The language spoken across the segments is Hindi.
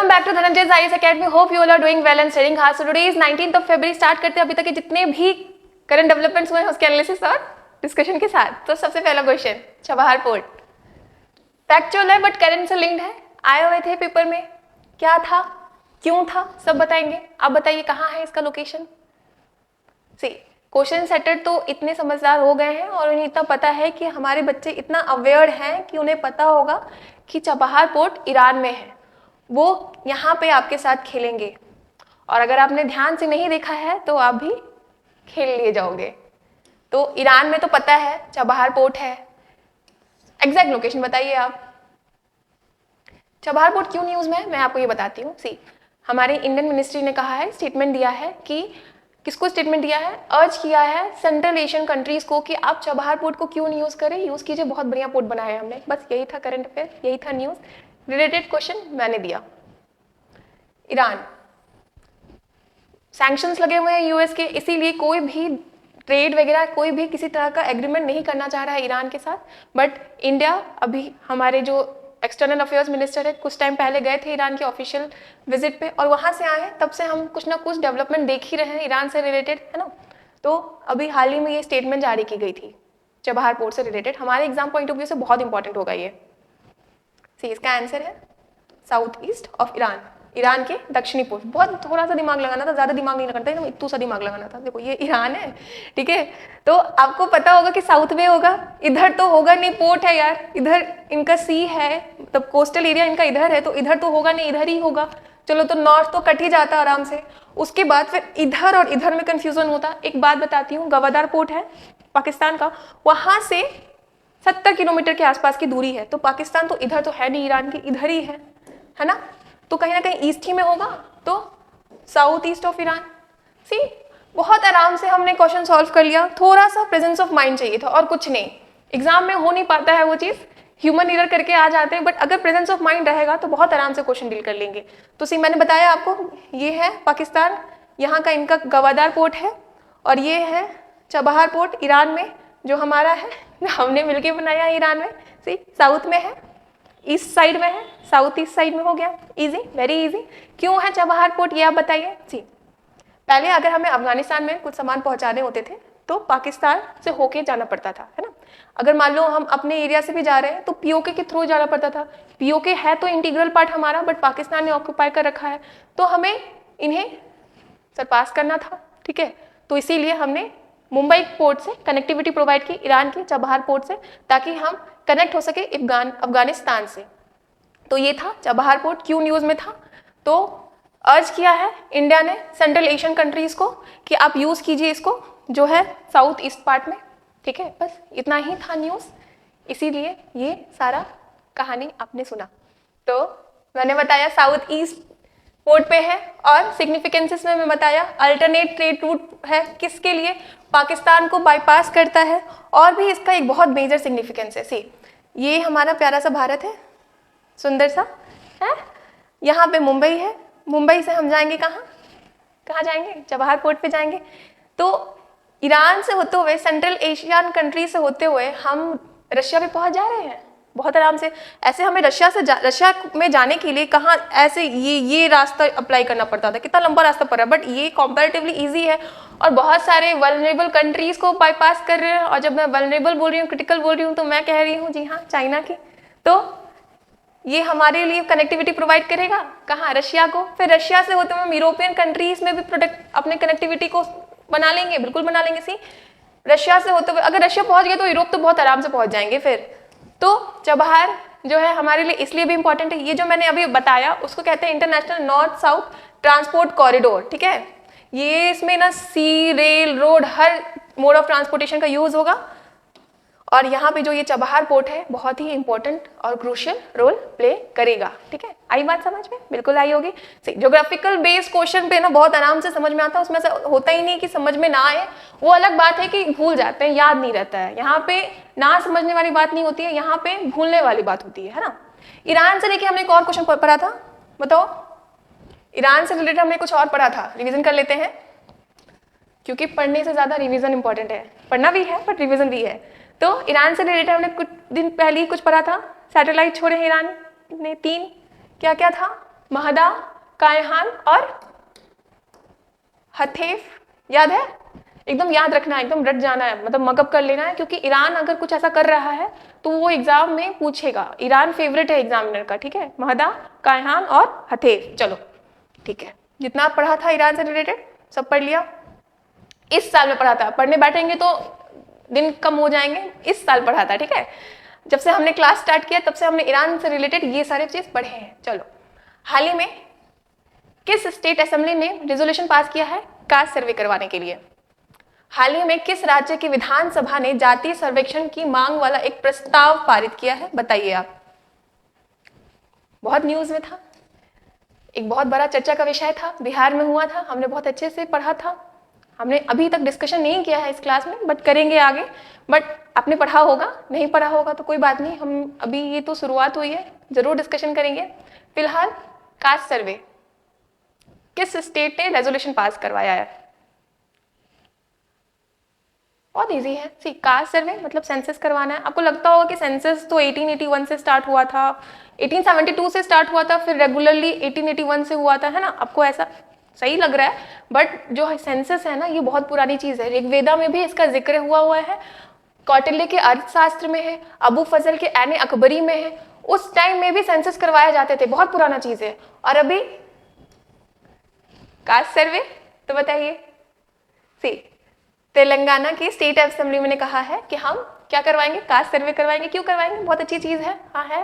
Welcome back to Dhananjay IAS academy. Hope you all are doing well and studying hard. So today is 19th of February. Start करते हैं अभी तक के जितने भी करंट डेवलपमेंट्स हुए हैं उसके एनालिसिस और डिस्कशन के साथ। तो सबसे पहला क्वेश्चन, चबहार पोर्ट फैक्चुअल है बट करंट से लिंक्ड है, आए हुए थे पेपर में, क्या था, क्यों था, सब बताएंगे। आप बताइए कहाँ है इसका लोकेशन। सी क्वेश्चन सेटर तो इतने समझदार हो गए हैं और उन्हें इतना पता है कि हमारे बच्चे इतना अवेयर हैं कि उन्हें पता होगा कि चबहार पोर्ट ईरान में है। वो यहाँ पे आपके साथ खेलेंगे और अगर आपने ध्यान से नहीं देखा है तो आप भी खेल लिए जाओगे। तो ईरान में तो पता है चबहार पोर्ट है, एग्जैक्ट लोकेशन बताइए आप। चबहार पोर्ट क्यों न्यूज में है मैं आपको ये बताती हूँ। सी हमारे इंडियन मिनिस्ट्री ने कहा है, स्टेटमेंट दिया है कि किसको स्टेटमेंट दिया है, अर्ज किया है सेंट्रल एशियन कंट्रीज को कि आप चबहार पोर्ट को क्यों नहीं यूज करें, यूज कीजिए, बहुत बढ़िया पोर्ट बनाया है हमने। बस यही था करंट अफेयर, यही था न्यूज रिलेटेड क्वेश्चन मैंने दिया। ईरान सैंक्शंस लगे हुए हैं यूएस के, इसीलिए कोई भी ट्रेड वगैरह कोई भी किसी तरह का एग्रीमेंट नहीं करना चाह रहा है ईरान के साथ। बट इंडिया, अभी हमारे जो एक्सटर्नल अफेयर्स मिनिस्टर है कुछ टाइम पहले गए थे ईरान के ऑफिशियल विजिट पे और वहां से आए हैं, तब से हम कुछ ना कुछ डेवलपमेंट देख ही रहे हैं ईरान से रिलेटेड, है ना। तो अभी हाल ही में ये स्टेटमेंट जारी की गई थी चबहार पोर्ट से रिलेटेड। हमारे एग्जाम पॉइंट ऑफ व्यू से बहुत इंपॉर्टेंट होगा ये। सी इसका आंसर है south east of Iran, Iran के दक्षिणी पूर्व। बहुत थोड़ा सा दिमाग लगाना था, ज्यादा दिमाग नहीं लगाना था, एकदम इतना सा दिमाग लगाना था। देखो ये ईरान है, ठीक है, तो आपको पता होगा कि साउथ में होगा, इधर तो होगा नहीं, पोर्ट है यार, इधर इनका सी है, मतलब कोस्टल एरिया इनका इधर है, तो इधर तो होगा नहीं, इधर ही होगा। चलो तो नॉर्थ तो कट ही जाता आराम से। उसके बाद फिर इधर और इधर में कंफ्यूजन होता। एक बात बताती हूँ, गवादार पोर्ट है पाकिस्तान का, वहां से 70 किलोमीटर के आसपास की दूरी है। तो पाकिस्तान तो इधर तो है नहीं, ईरान के इधर ही है ना, तो कहीं ना कहीं ईस्ट ही में होगा, तो साउथ ईस्ट ऑफ ईरान। सी बहुत आराम से हमने क्वेश्चन सॉल्व कर लिया। थोड़ा सा प्रेजेंस ऑफ माइंड चाहिए था और कुछ नहीं। एग्जाम में हो नहीं पाता है वो चीज, ह्यूमन एरर करके आ जाते हैं, बट अगर प्रेजेंस ऑफ माइंड रहेगा तो बहुत आराम से क्वेश्चन डील कर लेंगे। तो सी मैंने बताया आपको, ये है पाकिस्तान, यहाँ का इनका गवादार पोर्ट है और ये है चबहार पोर्ट ईरान में, जो हमारा है, हमने मिलके बनाया है ईरान में। सी साउथ में है, ईस्ट साइड में है, साउथ ईस्ट साइड में हो गया। Easy, very easy. क्यों है चबहार पोर्ट ये आप बताइए। जी पहले अगर हमें अफगानिस्तान में कुछ सामान पहुंचाने होते थे तो पाकिस्तान से होके जाना पड़ता था, है ना। अगर मान लो हम अपने एरिया से भी जा रहे हैं तो पीओके के थ्रू जाना पड़ता था। पीओके है तो इंटीग्रल पार्ट हमारा, बट पाकिस्तान ने ऑक्यूपाई कर रखा है, तो हमें इन्हें सरपास करना था, ठीक है। तो इसीलिए हमने मुंबई पोर्ट से कनेक्टिविटी प्रोवाइड की ईरान के चबहार पोर्ट से, ताकि हम कनेक्ट हो सके अफगानिस्तान से। तो ये था चबहार पोर्ट, क्यों न्यूज में था, तो अर्ज किया है इंडिया ने सेंट्रल एशियन कंट्रीज को कि आप यूज कीजिए इसको, जो है साउथ ईस्ट पार्ट में, ठीक है। बस इतना ही था न्यूज, इसीलिए ये सारा कहानी आपने सुना। तो मैंने बताया साउथ ईस्ट पोर्ट पे है और सिग्निफिकेंसेस में मैं बताया अल्टरनेट ट्रेड रूट है, किसके लिए, पाकिस्तान को बाईपास करता है। और भी इसका एक बहुत मेजर सिग्निफिकेंस है। सी ये हमारा प्यारा सा भारत है, सुंदर सा है, यहाँ पे मुंबई है, मुंबई से हम जाएंगे कहाँ जाएंगे, चबहार पोर्ट पे जाएंगे। तो ईरान से होते हुए, सेंट्रल एशियन कंट्री से होते हुए हम रशिया पे पहुंच जा रहे हैं बहुत आराम से। ऐसे हमें रशिया में जाने के लिए कहाँ ऐसे ये रास्ता अप्लाई करना पड़ता था, कितना लंबा रास्ता पड़ा, बट ये कंपैरेटिवली इजी है और बहुत सारे वल्नरेबल कंट्रीज को बाईपास कर रहे हैं। और जब मैं वल्नरेबल बोल रही हूँ, क्रिटिकल बोल रही हूँ, तो मैं कह रही हूँ जी हाँ चाइना की। तो ये हमारे लिए कनेक्टिविटी प्रोवाइड करेगा कहाँ, रशिया को। फिर रशिया से होते हुए हम यूरोपियन कंट्रीज में भी प्रोडक्ट अपने कनेक्टिविटी को बना लेंगे, बिल्कुल बना लेंगे। सी रशिया से होते हुए अगर रशिया पहुंच गए तो यूरोप तो बहुत आराम से पहुंच जाएंगे। फिर तो चबहार जो है हमारे लिए इसलिए भी इंपॉर्टेंट है, ये जो मैंने अभी बताया उसको कहते हैं international north south transport corridor, ठीक है। ये इसमें ना सी, रेल, रोड, हर मोड ऑफ ट्रांसपोर्टेशन का यूज होगा। और यहाँ पे जो ये चबहार पोर्ट है बहुत ही इंपॉर्टेंट और क्रूशियल रोल प्ले करेगा, ठीक है। आई बात समझ में, बिल्कुल आई होगी। ज्योग्राफिकल बेस्ड क्वेश्चन पे ना बहुत आराम से समझ में आता है, उसमें से होता ही नहीं कि समझ में ना आए, वो अलग बात है कि भूल जाते हैं, याद नहीं रहता है। यहाँ पे ना समझने वाली बात नहीं होती है, यहाँ पे भूलने वाली बात होती है ना। ईरान से देखिए हमने एक और क्वेश्चन पढ़ा था, बताओ। ईरान से रिलेटेड हमने कुछ और पढ़ा था, रिविजन कर लेते हैं, क्योंकि पढ़ने से ज्यादा रिविजन इंपॉर्टेंट है। पढ़ना भी है बट रिविजन भी है। तो ईरान से रिलेटेड हमने कुछ दिन पहले ही कुछ पढ़ा था, सैटेलाइट छोड़े हैं ईरान ने 3, क्या क्या था, महदा, कायहान और हथेफ, याद है? एकदम याद रखना है, एकदम रट जाना है, मतलब मगअप कर लेना है, क्योंकि ईरान अगर कुछ ऐसा कर रहा है तो वो एग्जाम में पूछेगा। ईरान फेवरेट है एग्जामिनर का, ठीक है? महदा, कायहान और हथेफ। चलो ठीक है, जितना पढ़ा था ईरान से रिलेटेड सब पढ़ लिया। इस साल में पढ़ा था, पढ़ने बैठेंगे तो दिन कम हो जाएंगे। इस साल पढ़ा था, ठीक है? जब से हमने क्लास स्टार्ट किया तब से हमने ईरान से रिलेटेड ये सारे चीज पढ़े हैं। चलो, हाल ही में किस स्टेट असेंबली ने रेजोल्यूशन पास किया है कास्ट सर्वे करवाने के लिए? हाल ही में किस राज्य की विधानसभा ने जातीय सर्वेक्षण की मांग वाला एक प्रस्ताव पारित किया है? बताइए आप। बहुत न्यूज में था, एक बहुत बड़ा चर्चा का विषय था, बिहार में हुआ था, हमने बहुत अच्छे से पढ़ा था। हमने अभी तक डिस्कशन नहीं किया है इस क्लास में, बट करेंगे आगे। बट आपने पढ़ा होगा, नहीं पढ़ा होगा तो कोई बात नहीं, हम अभी ये तो शुरुआत हुई है, जरूर डिस्कशन करेंगे। फिलहाल कास्ट सर्वे किस स्टेट ने रेजोल्यूशन पास करवाया है? बहुत इजी है। सी, कास्ट सर्वे मतलब सेंसस करवाना है। आपको लगता होगा कि सेंसस तो 1881 से स्टार्ट हुआ था, 1872 से स्टार्ट हुआ था, फिर रेगुलरली 1881 से हुआ था, है ना? आपको ऐसा सही लग रहा है, बट जो सेंसस है ना, ये बहुत पुरानी चीज है। ऋग्वेदा में भी इसका जिक्र हुआ है, कौटिल्य के अर्थशास्त्र में है, अबू फजल के ऐन अकबरी में है। उस टाइम में भी सेंसस करवाए जाते थे, बहुत पुराना चीज है। और अभी कास्ट सर्वे, तो बताइए। सी, तेलंगाना की स्टेट असेंबली में ने कहा है कि हम क्या करवाएंगे? कास्ट सर्वे करवाएंगे। क्यों करवाएंगे? बहुत अच्छी चीज है। हाँ है,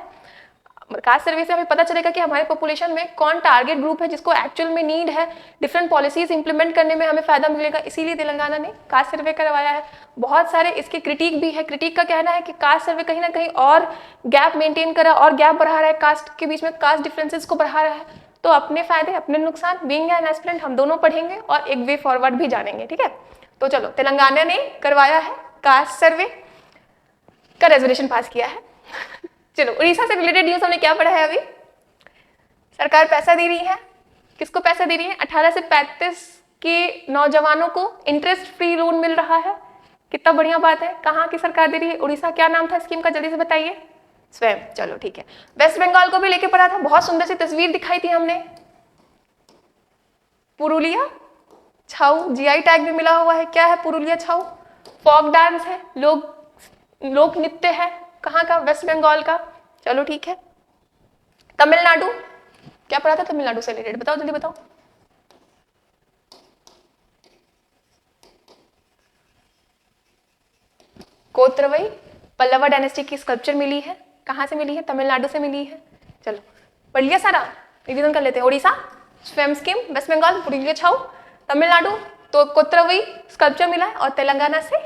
कास्ट सर्वे से हमें पता चलेगा कि हमारे पॉपुलेशन में कौन टारगेट ग्रुप है जिसको एक्चुअल में नीड है, डिफरेंट पॉलिसीज इंप्लीमेंट करने में हमें फायदा मिलेगा। इसीलिए तेलंगाना ने कास्ट सर्वे करवाया है। बहुत सारे इसके क्रिटिक भी है। क्रिटिक का कहना है कि कास्ट सर्वे कहीं ना कहीं और गैप मेंटेन कर रहा है और गैप बढ़ा रहा है, कास्ट के बीच में कास्ट डिफरेंसेस को बढ़ा रहा है। तो अपने फायदे अपने नुकसान, बीइंग एन एस्पिरेंट हम दोनों पढ़ेंगे और एक वे फॉरवर्ड भी जानेंगे, ठीक है? तो चलो, तेलंगाना ने करवाया है कास्ट सर्वे का रेजोल्यूशन पास किया है। चलो, उड़ीसा से रिलेटेड न्यूज हमने क्या पढ़ा है अभी? सरकार पैसा दे रही है। किसको पैसा दे रही है? 18 से 35 के नौजवानों को इंटरेस्ट फ्री लोन मिल रहा है। कितना बढ़िया बात है। कहाँ की सरकार दे रही है? उड़ीसा। क्या नाम था स्कीम का? जल्दी से बताइए। स्वयं। चलो ठीक है। वेस्ट बंगाल को भी लेके पढ़ा था, बहुत सुंदर सी तस्वीर दिखाई थी हमने। पुरुलिया छाऊ, जीआई टैग भी मिला हुआ है। क्या है पुरुलिया छाऊ? फोक डांस है, लोक नृत्य है। कहाँ का? वेस्ट बंगाल का। चलो ठीक है। तमिलनाडु, क्या पढ़ा था तमिलनाडु से रिलेटेड? बताओ जल्दी बताओ। कोत्रवई पल्लवा डायनेस्टी की स्कल्पचर मिली है। कहाँ से मिली है? तमिलनाडु से मिली है। चलो पढ़ लिया सारा, रिवीजन कर लेते हैं। उड़ीसा स्वयं स्कीम, वेस्ट बंगाल पुरुलिया छाऊ, तमिलनाडु तो कोत्रवई स्कल्पचर मिला है, और तेलंगाना से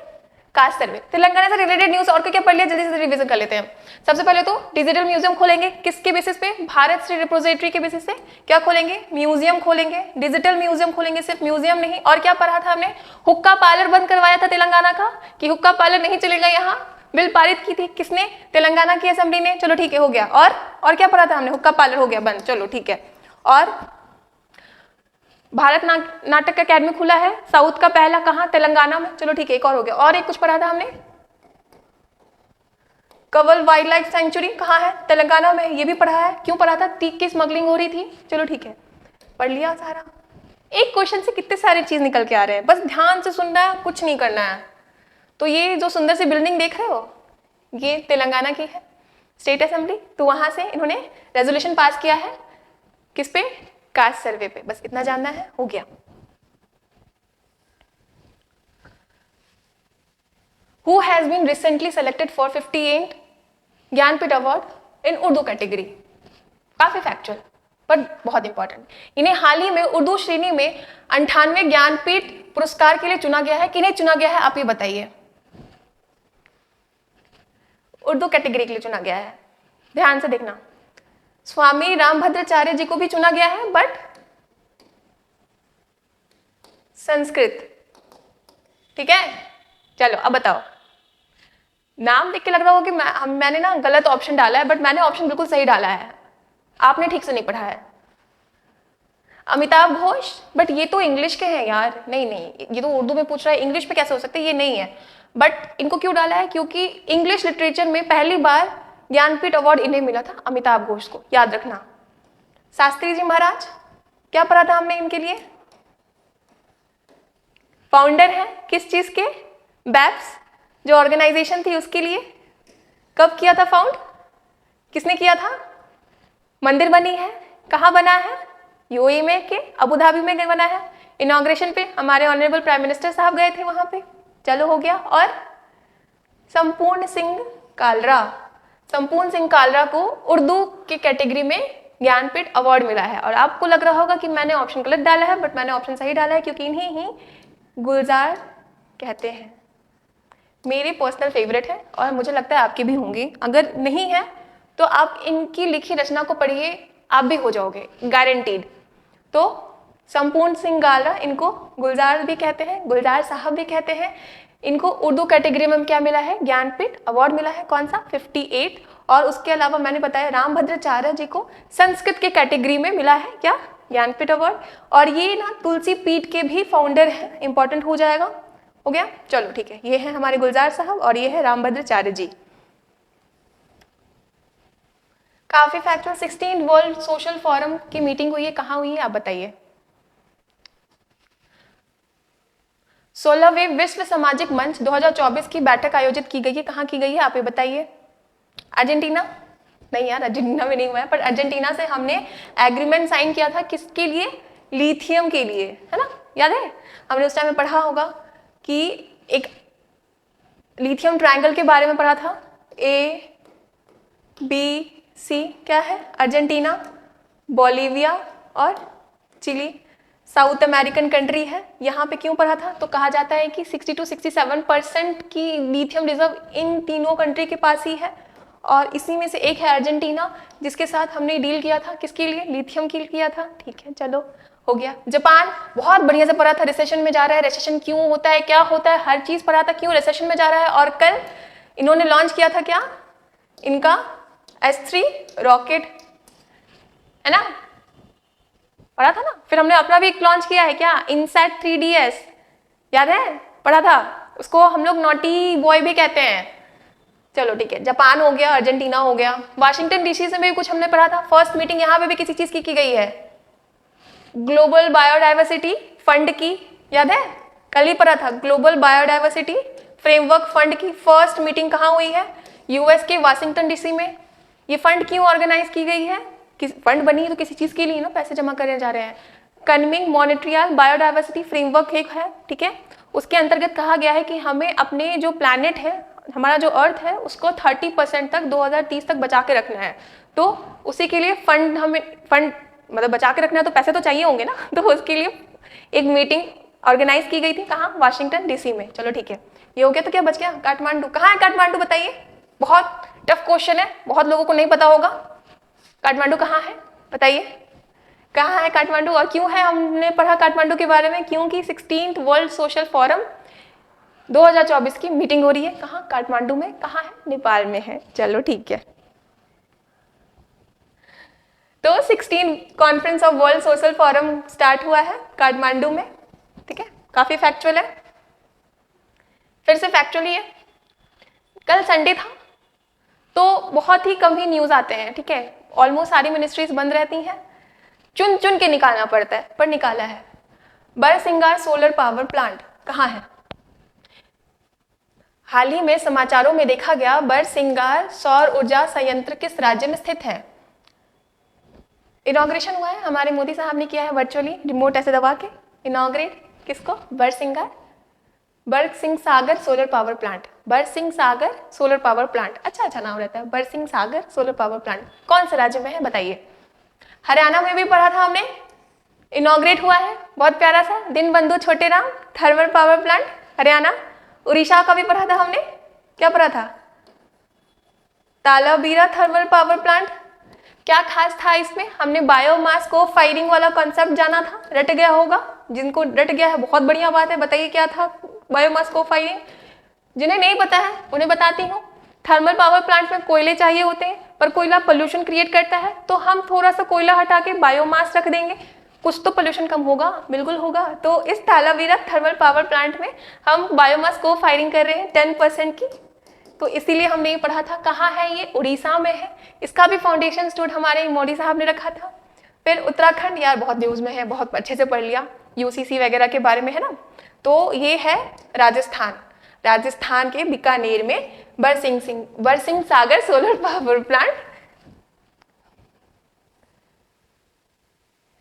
कास्ट सर्वे। तेलंगाना से रिलेटेड न्यूज और क्या पढ़ लिया, जल्दी से रिवीजन कर लेते हैं। सबसे पहले तो डिजिटल म्यूजियम खोलेंगे। किसके बेसिस पे? भारत श्री रिपोजिटरी के बेसिस से। क्या खोलेंगे? म्यूजियम खोलेंगे, डिजिटल म्यूजियम खोलेंगे। सिर्फ म्यूजियम नहीं, और क्या पढ़ा था हमने? हुक्का पार्लर बंद करवाया था तेलंगाना का, कि हुक्का पार्लर नहीं चलेगा यहाँ। बिल पारित की थी किसने? तेलंगाना की असेंबली ने। चलो ठीक है, हो गया। और क्या पढ़ा था हमने? हुक्का पार्लर हो गया बंद। चलो ठीक है। और भारत नाटक अकेडमी खुला है, साउथ का पहला। कहाँ? तेलंगाना में। चलो ठीक है, एक और हो गया। और एक कुछ पढ़ा था हमने, कवल वाइल्ड लाइफ सेंचुरी कहाँ है? तेलंगाना में। ये भी पढ़ा है। क्यों पढ़ा था? टीक की स्मगलिंग हो रही थी। चलो ठीक है, पढ़ लिया सारा। एक क्वेश्चन से कितने सारे चीज निकल के आ रहे हैं, बस ध्यान से सुनना है, कुछ नहीं करना है। तो ये जो सुंदर सी बिल्डिंग देख रहे हो, ये तेलंगाना की है स्टेट असेंबली। तो वहां से इन्होंने रेजोल्यूशन पास किया है। किस पे? कास्ट सर्वे पे। बस इतना जानना है, हो गया। Who has been recently selected for 58 Jnanpith award in Urdu category? काफी फैक्चुअल पर बहुत इंपॉर्टेंट। इन्हें हाल ही में उर्दू श्रेणी में 98 ज्ञानपीठ पुरस्कार के लिए चुना गया है। किन्हें चुना गया है आप ये बताइए? उर्दू कैटेगरी के लिए चुना गया है। ध्यान से देखना, स्वामी रामभद्राचार्य जी को भी चुना गया है, बट संस्कृत। ठीक है, चलो अब बताओ। नाम देख के लग रहा होगा कि मैंने ना गलत ऑप्शन डाला है, बट मैंने ऑप्शन बिल्कुल सही डाला है। आपने ठीक से नहीं पढ़ा है। अमिताभ घोष, बट ये तो इंग्लिश के हैं यार। नहीं नहीं, ये तो उर्दू में पूछ रहा है, इंग्लिश में कैसे हो सकते हैं? ये नहीं है। बट इनको क्यों डाला है? क्योंकि इंग्लिश लिटरेचर में पहली बार ज्ञानपीठ अवार्ड इन्हें मिला था, अमिताभ घोष को, याद रखना। शास्त्री जी महाराज, क्या पढ़ा था हमने इनके लिए? फाउंडर है किस चीज के? बैप्स जो ऑर्गेनाइजेशन थी उसके लिए। कब किया था फाउंड? किसने किया था? मंदिर बनी है, कहाँ बना है? यूएई में के अबू धाबी में बना है। इनॉग्रेशन पे हमारे ऑनरेबल प्राइम मिनिस्टर साहब गए थे वहां पे। चलो हो गया। और संपूर्ण सिंह कालरा, संपूर्ण सिंह कालरा को उर्दू की कैटेगरी में ज्ञानपीठ अवार्ड मिला है। और आपको लग रहा होगा कि मैंने ऑप्शन गलत डाला है, बट मैंने ऑप्शन सही डाला है, क्योंकि इन्हीं ही गुलजार कहते हैं। मेरी पर्सनल फेवरेट है और मुझे लगता है आपकी भी होंगी। अगर नहीं है तो आप इनकी लिखी रचना को पढ़िए, आप भी हो जाओगे गारंटीड। तो संपूर्ण सिंह कालरा, इनको गुलजार भी कहते हैं, गुलजार साहब भी कहते हैं। इनको उर्दू कैटेगरी में क्या मिला है? ज्ञानपीठ अवार्ड मिला है। कौन सा? 58। और उसके अलावा मैंने बताया रामभद्राचार्य जी को संस्कृत के कैटेगरी में मिला है क्या? ज्ञानपीठ अवार्ड। और ये ना तुलसी पीठ के भी फाउंडर हैं, इंपॉर्टेंट हो जाएगा। हो गया? चलो ठीक है, ये है हमारे गुलजार साहब और ये है रामभद्राचार्य जी। काफी फैक्चुअल। 16 वर्ल्ड सोशल फोरम की मीटिंग हुई है, कहाँ हुई है आप बताइए? 16वें विश्व सामाजिक मंच 2024 की बैठक आयोजित की गई है, कहाँ की गई है आप ये बताइए? अर्जेंटीना? नहीं यार, अर्जेंटीना में नहीं हुआ है, पर अर्जेंटीना से हमने एग्रीमेंट साइन किया था। किसके लिए? लिथियम के लिए, है ना? याद है? हमने उस टाइम में पढ़ा होगा कि एक लिथियम ट्रायंगल के बारे में पढ़ा था। ए बी सी क्या है? अर्जेंटीना, बोलिविया और चिली साउथ अमेरिकन कंट्री है। यहाँ पे क्यों पढ़ा था? तो कहा जाता है कि 60 to 67% की लिथियम रिजर्व इन तीनों कंट्री के पास ही है, और इसी में से एक है अर्जेंटीना, जिसके साथ हमने डील किया था। किसके लिए? लिथियम के लिए किया था। ठीक है, चलो हो गया। जापान बहुत बढ़िया से पढ़ा था, रिसेशन में जा रहा है, रिसेशन क्यों होता है, क्या होता है, हर चीज पढ़ा था, क्यों रिसेशन में जा रहा है। और कल इन्होंने लॉन्च किया था क्या? इनका S3 रॉकेट, है ना? पढ़ा था ना? फिर हमने अपना भी एक लॉन्च किया है क्या? इनसैट 3DS, याद है? पढ़ा था। उसको हम लोग नॉटी बॉय भी कहते हैं। चलो ठीक है, जापान हो गया, अर्जेंटीना हो गया। वाशिंगटन डीसी से भी कुछ हमने पढ़ा था। फर्स्ट मीटिंग यहाँ पे भी किसी चीज की गई है, ग्लोबल बायोडाइवर्सिटी फंड की, याद है? कल ही पढ़ा था। ग्लोबल बायोडाइवर्सिटी फ्रेमवर्क फंड की फर्स्ट मीटिंग कहाँ हुई है? यूएस के वाशिंगटन डीसी में। ये फंड क्यों ऑर्गेनाइज की गई है? फंड बनी है तो किसी चीज के लिए ना पैसे जमा करने जा रहे हैं। कनमिंग मॉनिट्रियल बायोडाइवर्सिटी फ्रेमवर्क एक है, ठीक है? उसके अंतर्गत कहा गया है कि हमें अपने जो प्लैनेट है, हमारा जो अर्थ है, उसको 30% तक 2030 तक बचा के रखना है। तो उसी के लिए फंड, हमें फंड मतलब बचा के रखना है तो पैसे तो चाहिए होंगे ना, तो उसके लिए एक मीटिंग ऑर्गेनाइज की गई थी। कहाँ? वाशिंगटन डीसी में। चलो ठीक है, ये हो गया। तो क्या बच गया? काठमांडू। कहाँ है काठमांडू बताइए? बहुत टफ क्वेश्चन है, बहुत लोगों को नहीं पता होगा। काठमांडू कहाँ है बताइए? कहाँ है काठमांडू? और क्यों है हमने पढ़ा काठमांडू के बारे में? क्योंकि 16th वर्ल्ड सोशल फोरम 2024 की मीटिंग हो रही है। कहाँ? काठमांडू में। कहाँ है? नेपाल में है। चलो ठीक है। तो 16 conference of world social forum start हुआ है काठमांडू में, ठीक है? काफी फैक्चुअल है, फिर से फैक्चुअल ही है। कल संडे था तो बहुत ही कम ही न्यूज आते हैं, ठीक है? ऑलमोस्ट सारी मिनिस्ट्रीज बंद रहती हैं, चुन चुन के निकालना पड़ता है, पर निकाला है। बरसिंगार सोलर पावर प्लांट कहाँ है? हाल ही में समाचारों में देखा गया बरसिंगार सौर ऊर्जा संयंत्र किस राज्य में स्थित है? इनॉग्रेशन हुआ है, हमारे मोदी साहब ने किया है वर्चुअली, रिमोट ऐसे दबा के इनॉग्रेट। किसको? बरसिंगार, बरसिंह सागर सोलर पावर प्लांट। बरसिंह सागर सोलर पावर प्लांट, अच्छा नाम रहता है, बरसिंह सागर सोलर पावर प्लांट। कौन से राज्य में है बताइए? हरियाणा में भी पढ़ा था हमने, इनॉग्रेट हुआ है, बहुत प्यारा सा, Deenbandhu Chhoteram thermal power plant, Haryana. Orissa का भी पढ़ा था हमने, क्या पढ़ा था? Talabira thermal power plant. क्या खास था इसमें? हमने बायोमास को फायरिंग वाला कॉन्सेप्ट जाना था, रट गया होगा। जिनको रट गया है बहुत बढ़िया बात है, बताइए क्या था बायोमास को फायरिंग? जिन्हें नहीं पता है उन्हें बताती हूँ। थर्मल पावर प्लांट में कोयले चाहिए होते हैं, पर कोयला पोल्यूशन क्रिएट करता है, तो हम थोड़ा सा कोयला हटा के बायोमास रख देंगे, कुछ तो पोल्यूशन कम होगा, बिल्कुल होगा। तो इस तालाबीरा थर्मल पावर प्लांट में हम बायोमास को फायरिंग कर रहे हैं 10% की, तो इसीलिए हमने ये पढ़ा था। कहाँ है ये? उड़ीसा में है। इसका भी फाउंडेशन स्टोन हमारे मोदी साहब ने रखा था। फिर उत्तराखंड, यार बहुत न्यूज में है, बहुत अच्छे से पढ़ लिया, यूसीसी वगैरह के बारे में है ना। तो ये है राजस्थान, राजस्थान के बीकानेर में बरसिंह सागर सोलर पावर प्लांट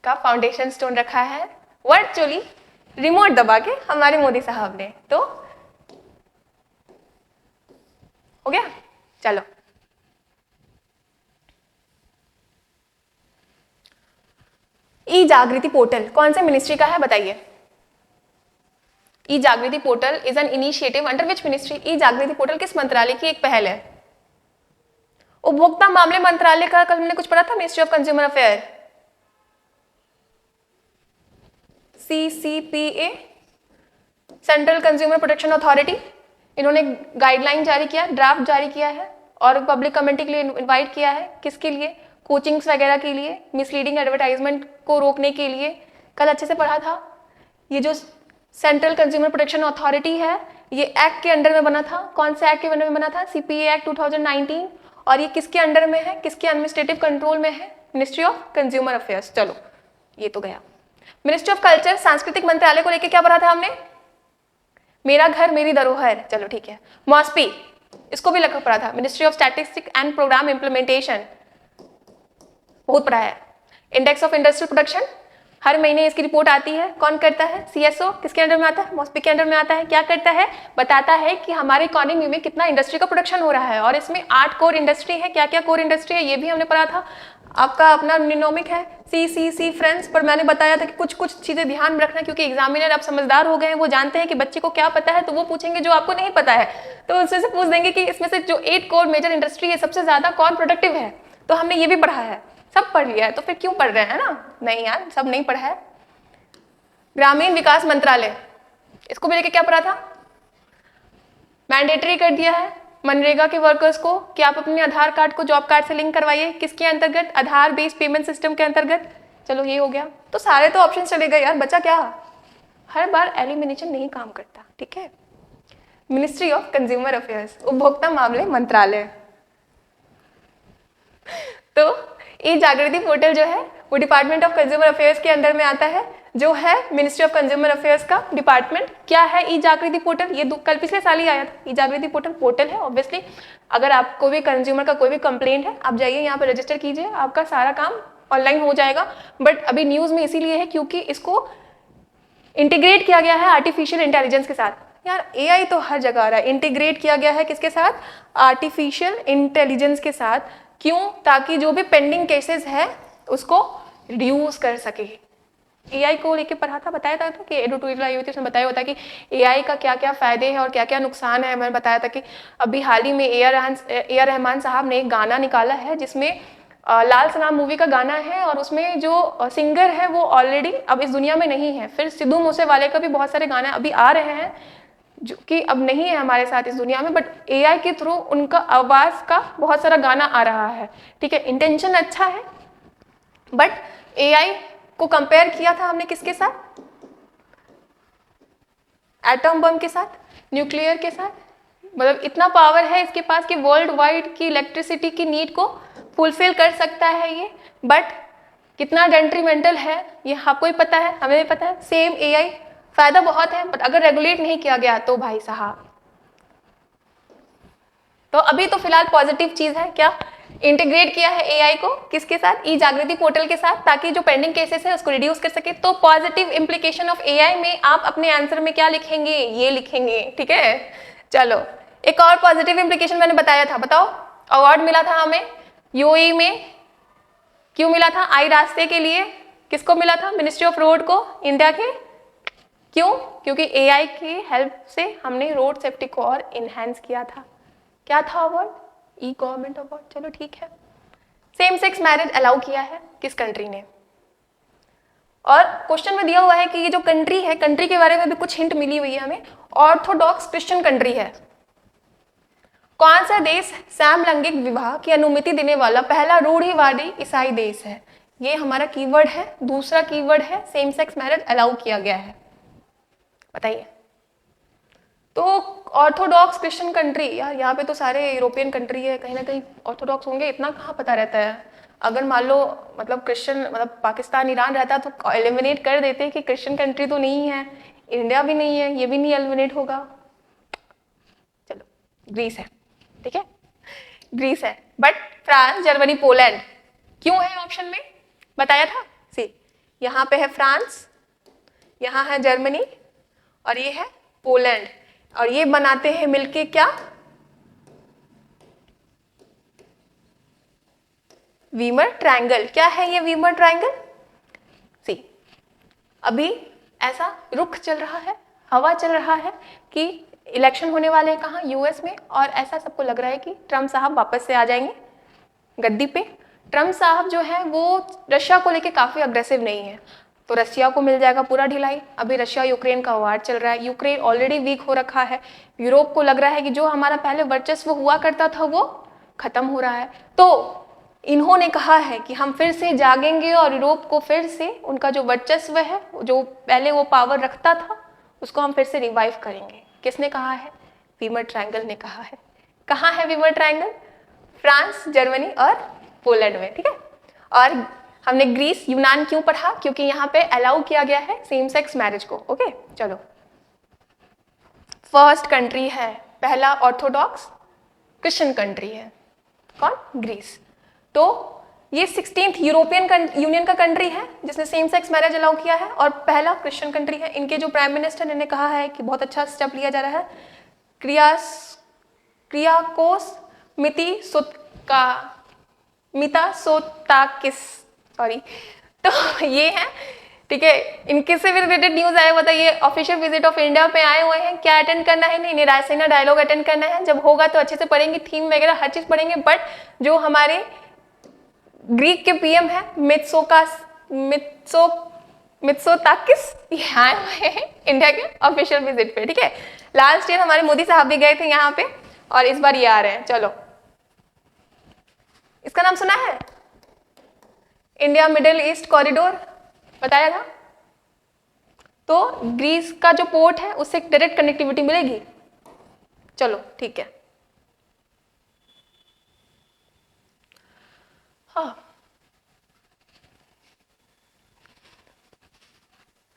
का फाउंडेशन स्टोन रखा है वर्चुअली रिमोट दबा के हमारे मोदी साहब ने। तो हो गया, चलो। ई जागृति पोर्टल कौन से मिनिस्ट्री का है बताइए? E Jagriti portal is an initiative under which ministry? E Jagriti portal किस मंत्रालय की एक पहल है? उपभोक्ता मामले मंत्रालय का, कल हमने कुछ पढ़ा था, ministry of consumer affair, CCPA, central consumer protection authority. इन्होंने गाइडलाइन जारी किया, ड्राफ्ट जारी किया है और पब्लिक कमेंट के लिए इनवाइट किया है। किसके लिए? कोचिंग्स वगैरह के लिए, मिसलीडिंग एडवर्टाइजमेंट को रोकने के लिए। कल अच्छे से पढ़ा था। ये जो सेंट्रल कंज्यूमर प्रोटेक्शन अथॉरिटी है, ये एक्ट के अंडर में बना था। कौन से एक्ट के अंडर में बना था? CPA act 2019। और ये किसके अंडर में है, किसके एडमिनिस्ट्रेटिव कंट्रोल में है? Ministry of consumer affairs. चलो ये तो गया। मिनिस्ट्री ऑफ कल्चर, सांस्कृतिक मंत्रालय को लेकर क्या पढ़ा था हमने? मेरा घर मेरी धरोहर। चलो ठीक है। मॉस्पी, इसको भी लगा पढ़ा था, ministry of statistics and programme implementation, बहुत पढ़ा है। इंडेक्स ऑफ इंडस्ट्रियल प्रोडक्शन, हर महीने इसकी रिपोर्ट आती है। कौन करता है? CSO किसके अंडर में आता है? मॉस्पी के अंडर में आता है। क्या करता है? बताता है कि हमारे इकोनॉमी में कितना इंडस्ट्री का प्रोडक्शन हो रहा है। और इसमें 8 कोर इंडस्ट्री है। क्या क्या कोर इंडस्ट्री है ये भी हमने पढ़ा था। आपका अपना निनोमिक है CCC फ्रेंड्स, पर मैंने बताया था कि कुछ कुछ चीजें ध्यान में रखना, क्योंकि एग्जामिनर अब समझदार हो गए हैं, वो जानते हैं कि बच्चे को क्या पता है, तो वो पूछेंगे जो आपको नहीं पता है, तो उससे से पूछ देंगे कि इसमें से जो 8 कोर मेजर इंडस्ट्री है सबसे ज्यादा कौन प्रोडक्टिव है। तो हमने ये भी पढ़ा है, सब पढ़ लिया है, तो फिर क्यों पढ़ रहे हैं ना? नहीं यार, सब नहीं पढ़ा है। ग्रामीण विकास मंत्रालय, इसको भी लेके क्या पढ़ा था? मैंडेटरी कर दिया है मनरेगा के वर्कर्स को कि आप अपने आधार कार्ड को जॉब कार्ड से लिंक करवाइए। किसके अंतर्गत? आधार बेस्ड पेमेंट सिस्टम के अंतर्गत। चलो ये हो गया। तो सारे तो ऑप्शन चले गए यार, बचा क्या? हर बार एलिमिनेशन नहीं काम करता, ठीक है। मिनिस्ट्री ऑफ कंज्यूमर अफेयर्स, उपभोक्ता मामले मंत्रालय। तो ई जागृति पोर्टल जो है वो डिपार्टमेंट ऑफ कंज्यूमर अफेयर्स के अंडर में आता है, जो है मिनिस्ट्री ऑफ कंज्यूमर अफेयर्स का डिपार्टमेंट। क्या है ई जागृति पोर्टल? ये कल पिछले साल ही आया था। ई जागृति पोर्टल है। ऑब्वियसली अगर आपको भी कंज्यूमर का कोई भी कंप्लेंट है, आप जाइए यहाँ पर रजिस्टर कीजिए, आपका सारा काम ऑनलाइन हो जाएगा। बट अभी न्यूज में इसीलिए है क्योंकि इसको इंटीग्रेट किया गया है आर्टिफिशियल इंटेलिजेंस के साथ। यार AI तो हर जगह आ रहा है। इंटीग्रेट किया गया है किसके साथ? आर्टिफिशियल इंटेलिजेंस के साथ। क्यों? ताकि जो भी पेंडिंग केसेस है उसको रिड्यूस कर सके। AI को लेके पढ़ा था, बताया था कि एडिटोरियल आई हुई थी, उसमें बताया होता है कि AI का क्या क्या फायदे हैं और क्या क्या नुकसान है। मैंने बताया था कि अभी हाल ही में AR रहमान साहब ने एक गाना निकाला है जिसमें लाल सलाम मूवी का गाना है, और उसमें जो सिंगर है वो ऑलरेडी अब इस दुनिया में नहीं है। फिर सिद्धू मूसेवाले का भी बहुत सारे गाने अभी आ रहे हैं जो कि अब नहीं है हमारे साथ इस दुनिया में, बट AI के थ्रू उनका आवाज का बहुत सारा गाना आ रहा है, ठीक है। इंटेंशन अच्छा है, बट AI को कंपेयर किया था हमने किसके साथ? एटम बम के साथ, न्यूक्लियर के साथ। मतलब इतना पावर है इसके पास कि वर्ल्ड वाइड की इलेक्ट्रिसिटी की नीड को फुलफिल कर सकता है ये। बट कितना डेट्रीमेंटल है ये आपको ही पता है, हमें भी पता है। सेम AI फायदा बहुत है, बट अगर रेगुलेट नहीं किया गया तो भाई साहब। तो अभी तो फिलहाल पॉजिटिव चीज है क्या? इंटीग्रेट किया है AI को किसके साथ? ई जागृति पोर्टल के साथ, ताकि जो पेंडिंग केसेस है उसको रिड्यूस कर सके। तो पॉजिटिव इंप्लीकेशन ऑफ AI में आप अपने आंसर में क्या लिखेंगे? ये लिखेंगे, ठीक है। चलो एक और पॉजिटिव इंप्लीकेशन मैंने बताया था, बताओ। अवार्ड मिला था हमें UAE में। क्यों मिला था? आई रास्ते के लिए। किसको मिला था? मिनिस्ट्री ऑफ रोड को, इंडिया के। क्यों? क्योंकि AI की हेल्प से हमने रोड सेफ्टी को और इनहेंस किया था। क्या था अवार्ड? ई गवर्नमेंट अवार्ड। चलो ठीक है। सेम सेक्स मैरिज अलाउ किया है किस कंट्री ने? और क्वेश्चन में दिया हुआ है कि ये जो कंट्री है, कंट्री के बारे में भी कुछ हिंट मिली हुई है हमें। ऑर्थोडॉक्स क्रिश्चियन कंट्री है। कौन सा देश समलैंगिक विवाह की अनुमति देने वाला पहला रूढ़िवादी ईसाई देश है? ये हमारा कीवर्ड है। दूसरा कीवर्ड है सेम सेक्स मैरिज अलाउ किया गया है। बताइए। तो ऑर्थोडॉक्स क्रिश्चियन कंट्री, यार यहाँ पे तो सारे यूरोपियन कंट्री है, कहीं ना कहीं ऑर्थोडॉक्स होंगे, इतना कहाँ पता रहता है। अगर मान लो मतलब क्रिश्चियन मतलब पाकिस्तान ईरान रहता तो एलिमिनेट कर देते कि क्रिश्चियन कंट्री तो नहीं है, इंडिया भी नहीं है, ये भी नहीं एलिमिनेट होगा। चलो ग्रीस है, ठीक है, ग्रीस है। बट फ्रांस, जर्मनी, पोलैंड क्यों है ऑप्शन में, बताया था। सी यहाँ पे है फ्रांस, यहाँ है जर्मनी और ये है पोलैंड, और ये बनाते हैं मिलके क्या, वीमर ट्रायंगल। क्या है ये वीमर ट्रायंगल? सी अभी ऐसा रुख चल रहा है, हवा चल रहा है कि इलेक्शन होने वाले हैं कहाँ, यूएस में, और ऐसा सबको लग रहा है कि ट्रम्प साहब वापस से आ जाएंगे गद्दी पे। ट्रम्प साहब जो है वो रशिया को लेके काफी अग्रेसिव नहीं है, तो रशिया को मिल जाएगा पूरा ढिलाई। अभी रशिया यूक्रेन का वार चल रहा है, यूक्रेन ऑलरेडी वीक हो रखा है, यूरोप को लग रहा है कि जो हमारा पहले वर्चस्व हुआ करता था वो खत्म हो रहा है। तो इन्होंने कहा है कि हम फिर से जागेंगे और यूरोप को फिर से उनका जो वर्चस्व है, जो पहले वो पावर रखता था, उसको हम फिर से रिवाइव करेंगे। किसने कहा है? वीमर ट्रायंगल ने कहा है। कहाँ है वीमर ट्रायंगल? फ्रांस, जर्मनी और पोलैंड में, ठीक है। और हमने ग्रीस, यूनान क्यों पढ़ा? क्योंकि यहाँ पे अलाउ किया गया है सेम सेक्स मैरिज को। ओके चलो, फर्स्ट कंट्री है, पहला ऑर्थोडॉक्स क्रिश्चियन कंट्री है, कौन? ग्रीस। तो ये 16th यूरोपियन यूनियन का कंट्री है जिसने सेम सेक्स मैरिज अलाउ किया है और पहला क्रिश्चियन कंट्री है। इनके जो प्राइम मिनिस्टर ने कहा है कि बहुत अच्छा स्टेप लिया जा रहा है, क्रियाकोस मितासोताकिस, सॉरी। तो ये है, ठीक है। इनके से भी रिलेटेड न्यूज आया, बताइए ऑफिशियल विजिट ऑफ इंडिया पे आए हुए हैं, क्या अटेंड करना है? नहीं, रायसेना डायलॉग अटेंड करना है। जब होगा तो अच्छे से पढ़ेंगे, थीम वगैरह हर चीज पढ़ेंगे। बट जो हमारे ग्रीक के पीएम है मित्सोताकिस, यहाँ आए हैं इंडिया के ऑफिशियल विजिट पे, ठीक है। लास्ट ईयर हमारे मोदी साहब भी गए थे यहाँ पे और इस बार ये आ रहे हैं। चलो, इसका नाम सुना है? इंडिया मिडिल ईस्ट कॉरिडोर, बताया था। तो ग्रीस का जो पोर्ट है उससे डायरेक्ट कनेक्टिविटी मिलेगी। चलो ठीक है। हाँ,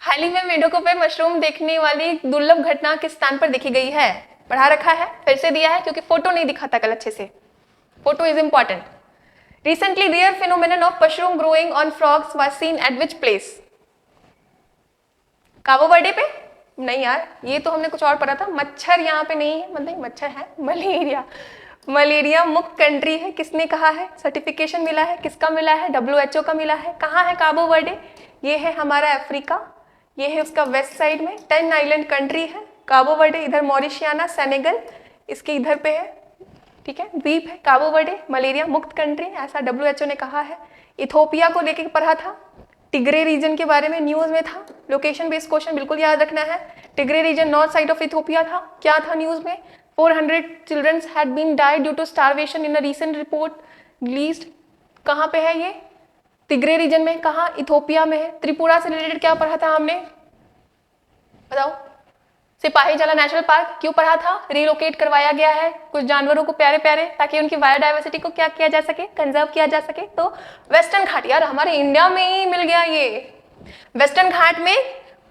हाल ही में मेढकों पे मशरूम देखने वाली दुर्लभ घटना किस स्थान पर देखी गई है? पढ़ा रखा है, फिर से दिया है क्योंकि फोटो नहीं दिखाता कल अच्छे से। Photo is important. Recently rare phenomenon of mushroom growing on frogs was seen at which place? Cabo Verde पे? नहीं यार, ये तो हमने कुछ और पढ़ा था। मच्छर यहाँ पे नहीं है, मतलब मच्छर है, मलेरिया। मलेरिया मुक्त कंट्री है, किसने कहा है? सर्टिफिकेशन मिला है, किसका मिला है? WHO का मिला है। कहाँ है काबो वर्डे? ये है हमारा अफ्रीका, ये है उसका वेस्ट साइड में 10 आइलैंड कंट्री है काबो वर्डे। इधर मॉरिशियाना, सेनेगल इसके इधर पे है, ठीक है, द्वीप है काबो वर्डे, मलेरिया मुक्त कंट्री, ऐसा WHO ने कहा है। इथोपिया को लेके पढ़ा था, टिग्रे रीजन के बारे में न्यूज में था। लोकेशन बेस्ड क्वेश्चन बिल्कुल याद रखना है। Tigray region north side of Ethiopia था। क्या था न्यूज में? 400 children had been died due to starvation in a recent report released. कहाँ पे है ये? टिग्रे रीजन में। कहाँ? इथोपिया में है। त्रिपुरा से रिलेटेड क्या पढ़ा था हमने, बताओ? सिपाही जला नेशनल पार्क क्यों पढ़ा था? रिलोकेट करवाया गया है कुछ जानवरों को प्यारे प्यारे, ताकि उनकी बायोडाइवर्सिटी को क्या किया जा सके, कंजर्व किया जा सके। तो वेस्टर्न घाट, यार हमारे इंडिया में ही मिल गया ये। वेस्टर्न घाट में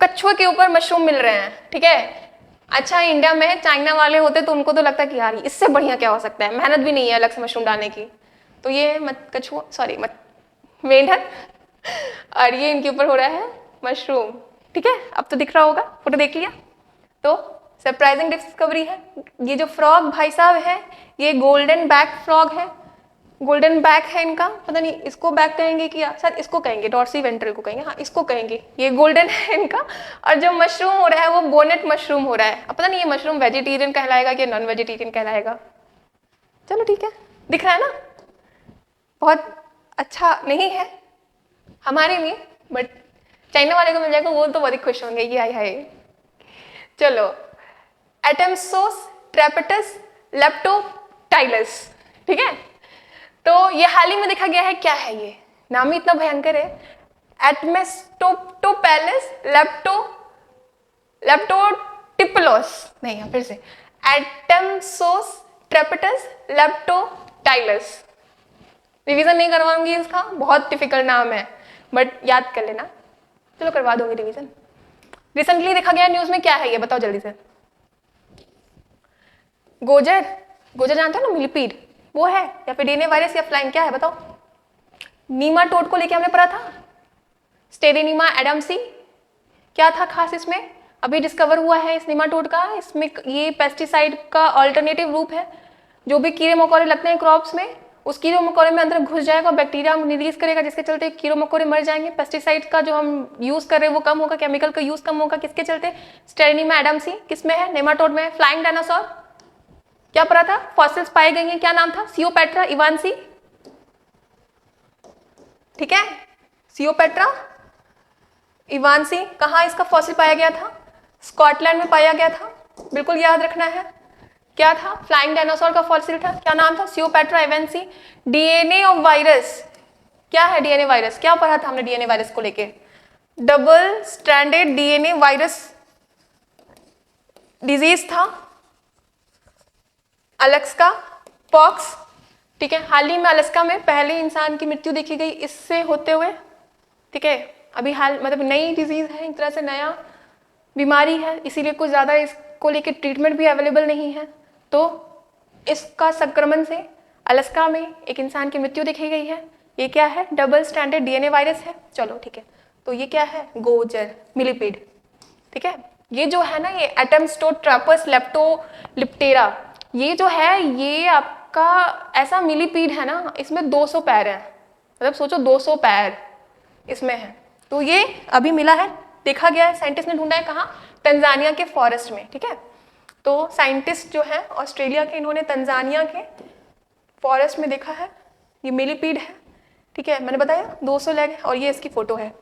कछुए के ऊपर मशरूम मिल रहे हैं, ठीक है। अच्छा, इंडिया में चाइना वाले होते तो उनको तो लगता कि यार इससे बढ़िया क्या हो सकता है, मेहनत भी नहीं है अलग से मशरूम डालने की। तो ये मत कछुआ, सॉरी मत मेंढक, और ये इनके ऊपर हो रहा है मशरूम, ठीक है। अब तो दिख रहा होगा, फोटो देख लिया। तो सरप्राइजिंग डिस्कवरी है। ये जो फ्रॉग भाई साहब है, ये गोल्डन बैक फ्रॉग है। गोल्डन बैक है इनका, पता नहीं इसको बैक कहेंगे कि शायद इसको कहेंगे, डॉर्सी वेंट्रल को कहेंगे, हाँ इसको कहेंगे। ये गोल्डन है इनका। और जो मशरूम हो रहा है वो बोनेट मशरूम हो रहा है। अब पता नहीं ये मशरूम वेजिटेरियन कहलाएगा कि नॉन वेजिटेरियन कहलाएगा। चलो ठीक है, दिख रहा है ना, बहुत अच्छा नहीं है हमारे लिए, बट चाइना वाले को मिल जाएगा, वो तो बहुत ही खुश होंगे कि हाय हाय। चलो, एटमसोस ट्रेपेटस लेप्टोटाइलस, ठीक है। तो ये हाल ही में देखा गया है। क्या है ये? नाम ही इतना भयंकर है, एटमेस्टोटोपेलिस लेप्टोटिपलोस, नहीं फिर से, एटमसोस ट्रेपेटस लेप्टोटाइलस। रिवीजन नहीं करवाऊंगी इसका, बहुत डिफिकल्ट नाम है, बट याद कर लेना। चलो करवा दूंगी रिवीजन। रिसेंटली देखा गया न्यूज में, क्या है ये बताओ जल्दी से। गोजर, गोजर जानते हो ना, मिलीपीड वो है, या फिर डीएनए वायरस या फ्लाइंग, क्या है बताओ। नीमाटोड को लेके हमने पढ़ा था, स्टेरेनीमा एडम्सी। क्या था खास इसमें, अभी डिस्कवर हुआ है इस नीमाटोड का, इसमें ये पेस्टिसाइड का अल्टरनेटिव रूप है। जो भी कीड़े मकोड़े लगते हैं क्रॉप्स में, उस कीड़े मकोड़े में अंदर घुस जाएगा, बैक्टीरिया रिलीज करेगा, जिसके चलते कीड़े मकोड़े मर जाएंगे। पेस्टिसाइड का जो हम यूज कर रहे हैं वो कम होगा, केमिकल का यूज कम होगा, किसके चलते, स्टेरेनीमा एडम्सी किसमें है, नेमाटोड में। फ्लाइंग डायनासोर क्या पढ़ा था, फॉसिल्स पाए गए हैं, क्या नाम था, सियोपेट्रा इवांसी, ठीक है, सियोपेट्रा इवांसी। कहाँ इसका फॉसिल पाया गया था, स्कॉटलैंड में पाया गया था, बिल्कुल याद रखना है। क्या था, फ्लाइंग डायनासोर का फॉसिल था, क्या नाम था, सियोपेट्रा इवांसी। डीएनए ऑफ वायरस, क्या है डीएनए वायरस, क्या पढ़ा था हमने डीएनए वायरस को लेके, double stranded DNA virus disease था, अलेक्सा पॉक्स, ठीक है। हाल ही में अलेक्सा में पहले इंसान की मृत्यु देखी गई इससे होते हुए, ठीक है। अभी हाल मतलब नई डिजीज है, एक तरह से नया बीमारी है, इसीलिए कुछ ज़्यादा इसको लेके ट्रीटमेंट भी अवेलेबल नहीं है। तो इसका संक्रमण से अलेक्सा में एक इंसान की मृत्यु देखी गई है। ये क्या है, डबल स्ट्रैंडेड डीएनए वायरस है। चलो ठीक है, तो ये क्या है, गोजर मिलीपीड, ठीक है। ये जो है ना, ये एटमस्टोट्रापस लेप्टोलिप्टेरा, ये जो है ये आपका ऐसा मिलीपीड है ना, इसमें 200 पैर है, मतलब सोचो 200 पैर इसमें है। तो ये अभी मिला है, देखा गया है, साइंटिस्ट ने ढूंढा है, कहाँ, तंजानिया के फॉरेस्ट में, ठीक है। तो साइंटिस्ट जो है ऑस्ट्रेलिया के, इन्होंने तंजानिया के फॉरेस्ट में देखा है, ये मिलीपीड है, ठीक है। मैंने बताया 200 लेग है, और ये इसकी फोटो है,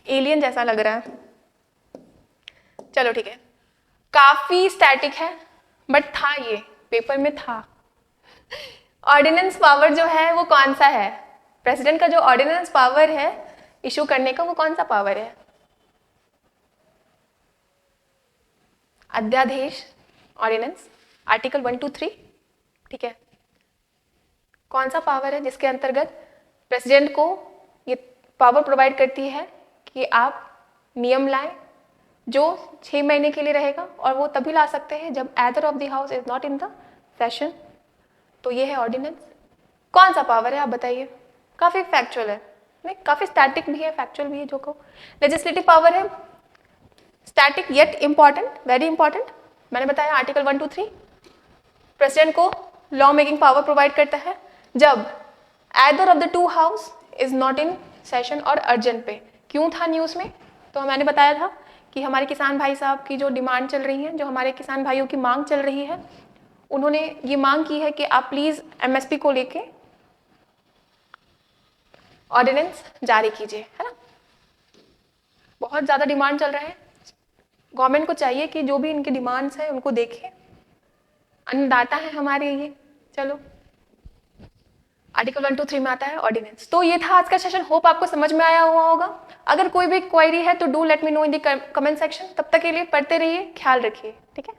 एलियन जैसा लग रहा है। चलो ठीक है, काफी स्टैटिक है, बट था, ये पेपर में था। ऑर्डिनेंस पावर जो है वो कौन सा है, प्रेसिडेंट का जो ऑर्डिनेंस पावर है इशू करने का, वो कौन सा पावर है, अध्यादेश, ऑर्डिनेंस, आर्टिकल 123, ठीक है। कौन सा पावर है जिसके अंतर्गत प्रेसिडेंट को ये पावर प्रोवाइड करती है कि आप नियम लाएं जो 6 महीने के लिए रहेगा, और वो तभी ला सकते हैं जब either of the house is not in the session. तो ये है ऑर्डिनेंस। कौन सा पावर है आप बताइए, काफी फैक्चुअल है, नहीं काफी स्टैटिक भी है, फैक्चुअल भी है। जो को लेजिस्लेटिव पावर है, static yet important, very important. मैंने बताया आर्टिकल 123 प्रेसिडेंट को लॉ मेकिंग पावर प्रोवाइड करता है जब either of the two house is not in session और अर्जेंट पे। क्यों था न्यूज में, तो मैंने बताया था कि हमारे किसान भाई साहब की जो डिमांड चल रही है, जो हमारे किसान भाइयों की मांग चल रही है, उन्होंने ये मांग की है कि आप प्लीज एमएसपी को लेके ऑर्डिनेंस जारी कीजिए, है ना। बहुत ज्यादा डिमांड चल रहा है, गवर्नमेंट को चाहिए कि जो भी इनकी डिमांड्स हैं उनको देखे, अन्नदाता है हमारे ये। चलो आर्टिकल 123 में आता है ऑर्डिनेंस। तो ये था आज का सेशन, होप आपको समझ में आया हुआ होगा। अगर कोई भी क्वेरी है तो do let me know in the comment section. तब तक के लिए पढ़ते रहिए, ख्याल रखिए, ठीक है।